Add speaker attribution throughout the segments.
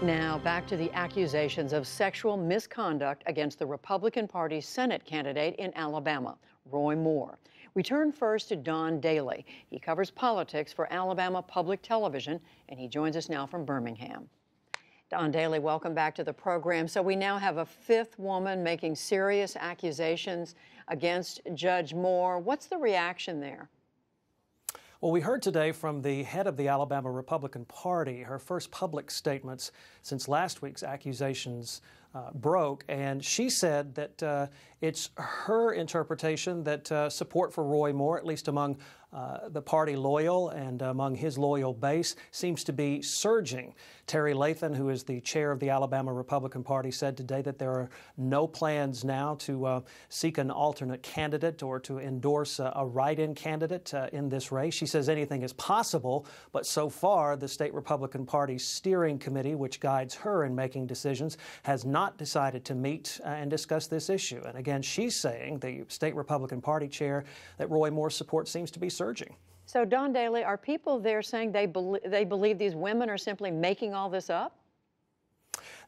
Speaker 1: Now, back to the accusations of sexual misconduct against the Republican Party's Senate candidate in Alabama, Roy Moore. We turn first to Don Daly. He covers politics for Alabama Public Television, and he joins us now from Birmingham. Don Daly, welcome back to the program. So we now have a fifth woman making serious accusations against Judge Moore. What's the reaction there?
Speaker 2: Well, we heard today from the head of the Alabama Republican Party, her first public statements since last week's accusations broke, and she said that it's her interpretation that support for Roy Moore, at least among the party loyal and among his loyal base, seems to be surging. Terry Lathan, who is the chair of the Alabama Republican Party, said today that there are no plans now to seek an alternate candidate or to endorse a write-in candidate in this race. She says anything is possible, but so far the state Republican Party's steering committee, which guides her in making decisions, has not decided to meet and discuss this issue. And again, she's saying, the state Republican Party chair, that Roy Moore's support seems to be surging.
Speaker 1: So, Don Daly, are people there saying they believe these women are simply making all this up?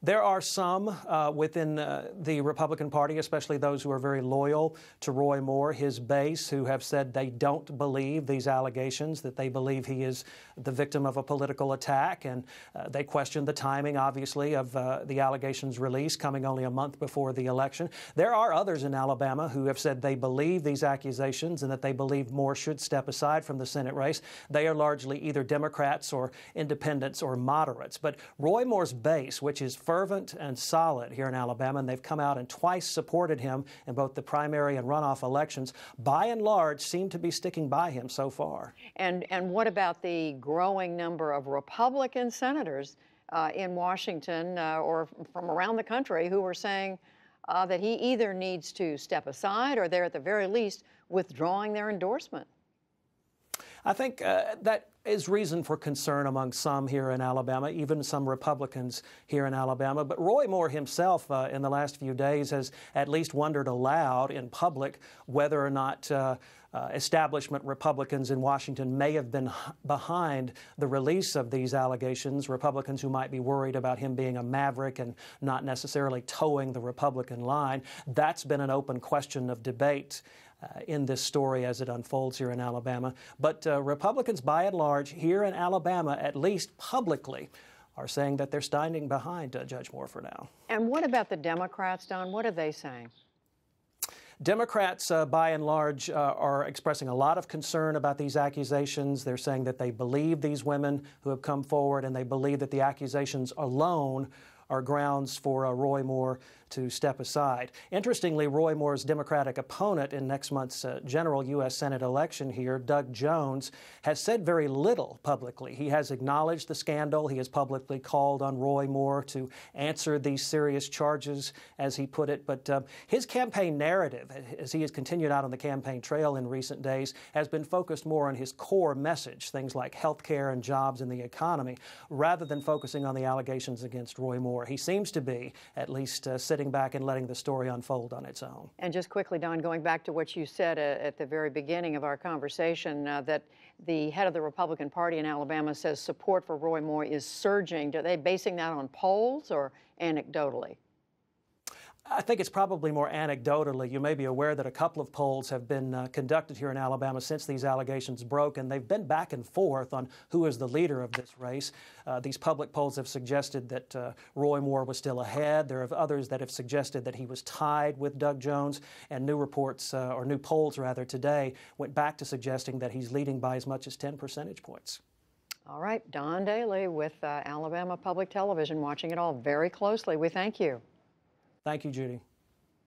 Speaker 2: There are some within the Republican Party, especially those who are very loyal to Roy Moore, his base, who have said they don't believe these allegations, that they believe he is the victim of a political attack. And they question the timing, obviously, of the allegations release coming only a month before the election. There are others in Alabama who have said they believe these accusations and that they believe Moore should step aside from the Senate race. They are largely either Democrats or independents or moderates. But Roy Moore's base, which is fervent and solid here in Alabama, and they've come out and twice supported him in both the primary and runoff elections, by and large seem to be sticking by him so far.
Speaker 1: And what about the growing number of Republican senators in Washington or from around the country who are saying that he either needs to step aside or they're at the very least withdrawing their endorsement?
Speaker 2: I think that is reason for concern among some here in Alabama, even some Republicans here in Alabama. But Roy Moore himself in the last few days has at least wondered aloud in public whether or not establishment Republicans in Washington may have been behind the release of these allegations, Republicans who might be worried about him being a maverick and not necessarily towing the Republican line. That's been an open question of debate in this story as it unfolds here in Alabama. But Republicans, by and large, here in Alabama, at least publicly, are saying that they're standing behind Judge Moore for now.
Speaker 1: And what about the Democrats, Don? What are they saying?
Speaker 2: Democrats, by and large, are expressing a lot of concern about these accusations. They're saying that they believe these women who have come forward, and they believe that the accusations alone are grounds for Roy Moore to step aside. Interestingly, Roy Moore's Democratic opponent in next month's general U.S. Senate election here, Doug Jones, has said very little publicly. He has acknowledged the scandal. He has publicly called on Roy Moore to answer these serious charges, as he put it. But his campaign narrative, as he has continued out on the campaign trail in recent days, has been focused more on his core message, things like health care and jobs and the economy, rather than focusing on the allegations against Roy Moore. He seems to be, at least, sitting back and letting the story unfold on its own.
Speaker 1: And just quickly, Don, going back to what you said at the very beginning of our conversation, that the head of the Republican Party in Alabama says support for Roy Moore is surging. Are they basing that on polls or anecdotally?
Speaker 2: I think it's probably more anecdotally. You may be aware that a couple of polls have been conducted here in Alabama since these allegations broke, and they've been back and forth on who is the leader of this race. These public polls have suggested that Roy Moore was still ahead. There are others that have suggested that he was tied with Doug Jones, and new reports, or new polls rather, today went back to suggesting that he's leading by as much as 10 percentage points.
Speaker 1: All right, Don Daly with Alabama Public Television, watching it all very closely. We thank you.
Speaker 2: Thank you, Judy.